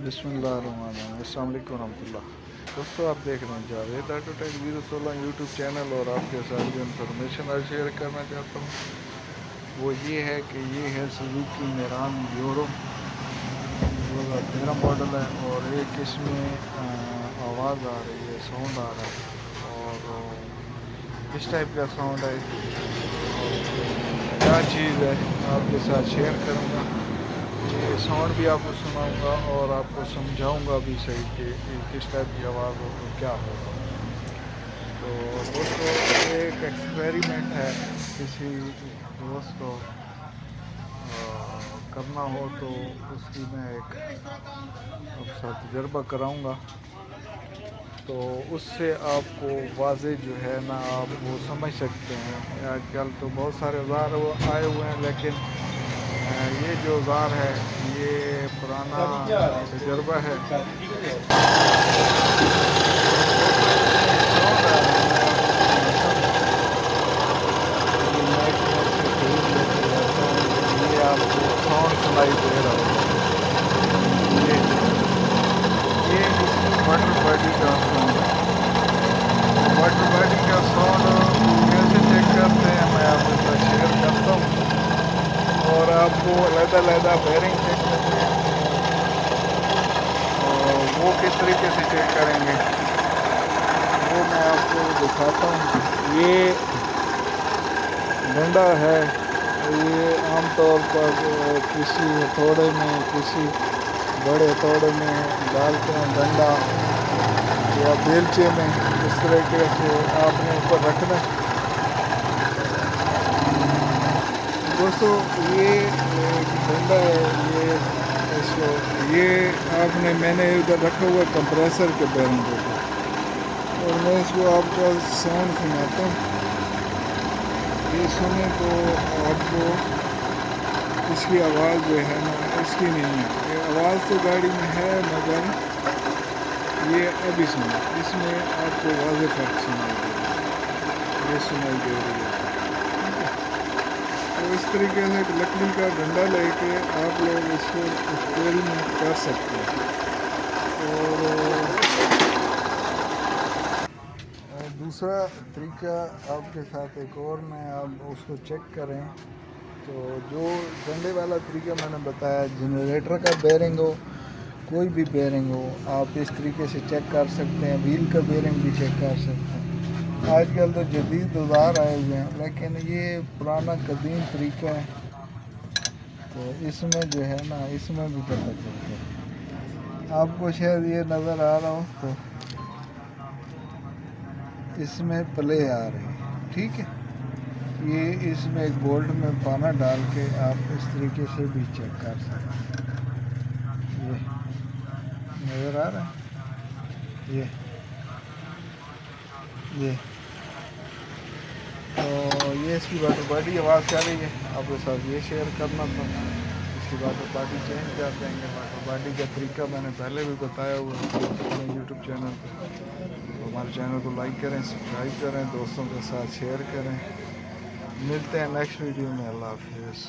بسم اللہ الرحمن الرحیم، السلام علیکم ورحمۃ اللہ۔ دوستوں، آپ دیکھ رہے ہیں جاوید آٹو ٹیک 016 یوٹیوب چینل، اور آپ کے ساتھ جو انفارمیشن آج شیئر کرنا چاہتا ہوں وہ یہ ہے کہ یہ ہے سوزوکی میران یورو 2013 ماڈل ہے، اور ایک اس میں آواز آ رہی ہے، ساؤنڈ آ رہا ہے، اور کس ٹائپ کا ساؤنڈ ہے اور کیا چیز ہے آپ کے ساتھ شیئر کروں گا۔ یہ ساؤنڈ بھی آپ کو سناؤں گا اور آپ کو سمجھاؤں گا بھی صحیح کہ کس ٹائپ کی آواز ہو تو کیا ہوگا۔ تو دوستو، یہ ایک ایکسپیریمنٹ ہے، کسی دوست کو کرنا ہو تو اس کی میں ایک آپ ساتھ تجربہ کراؤں گا، تو اس سے آپ کو واضح جو ہے نا آپ وہ سمجھ سکتے ہیں۔ آج کل تو بہت سارے اوزار آئے ہوئے ہیں، لیکن یہ جو اوزار ہے یہ پرانا تجربہ ہے۔ یہ آپ کو ساؤنڈ سنائی دے رہا ہوگا، یہ واٹر باڈی کا ساؤنڈ ہے۔ واٹر باڈی کا ساؤنڈ کیسے چیک کرتے ہیں میں آپ کے ساتھ شیئر کرتا ہوں، اور آپ کو علیحدہ بیرنگ چیک کرتے ہیں، اور وہ کس طریقے سے چیک کریں گے وہ میں آپ کو دکھاتا ہوں۔ یہ ڈنڈا ہے، یہ عام طور پر کسی ہتھوڑے میں، کسی بڑے ہتھوڑے میں ڈالتے ہیں ڈنڈا، یا بیلچے میں، اس طریقے سے آپ نے اوپر رکھنا ہے۔ دوستو، یہ ڈنڈا ہے، یہ آپ نے میں نے ادھر رکھا ہوا کمپریسر کے بیرنگ کے اوپر، اور میں اس کو آپ کا ساؤنڈ سناتا ہوں۔ یہ سنیں تو آپ کو اس کی آواز جو ہے نا اس کی نہیں ہے، یہ آواز تو گاڑی میں ہے مگر یہ ابھی سنیں، اس میں آپ کو واضح فرق سنائی دے رہا ہے، یہ سنائی دے رہی ہے۔ تو اس طریقے سے ایک لکڑی کا ڈنڈا لے کے آپ لوگ اس کو ایکسپیریمنٹ کر سکتے ہیں۔ اور دوسرا طریقہ آپ کے ساتھ ایک اور میں آپ اس کو چیک کریں، تو جو ڈنڈے والا طریقہ میں نے بتایا، جنریٹر کا بیرنگ ہو، کوئی بھی بیرنگ ہو، آپ اس طریقے سے چیک کر سکتے ہیں۔ ویل کا بیرنگ بھی چیک کر سکتے ہیں۔ آج کل تو جدید اوزار آئے ہوئے ہیں، لیکن یہ پرانا قدیم طریقہ ہے، تو اس میں جو ہے نا اس میں بھی پتہ چلتا ہے۔ آپ کو شاید یہ نظر آ رہا ہو تو اس میں پلے آ رہی ہے، ٹھیک ہے۔ یہ اس میں ایک بولٹ میں پانا ڈال کے آپ اس طریقے سے بھی چیک کر سکتے ہیں۔ یہ نظر آ رہا ہے، یہ تو یہ اس کی واٹر باڈی آواز کر رہی ہے، آپ کے ساتھ یہ شیئر کرنا تھا۔ اس کی واٹر باڈی چینج کر دیں گے۔ واٹر باڈی کا طریقہ میں نے پہلے بھی بتایا ہوا ہے اپنے یوٹیوب چینل پہ، تو ہمارے چینل کو لائک کریں، سبسکرائب کریں، دوستوں کے ساتھ شیئر کریں۔ ملتے ہیں نیکسٹ ویڈیو میں، اللہ حافظ۔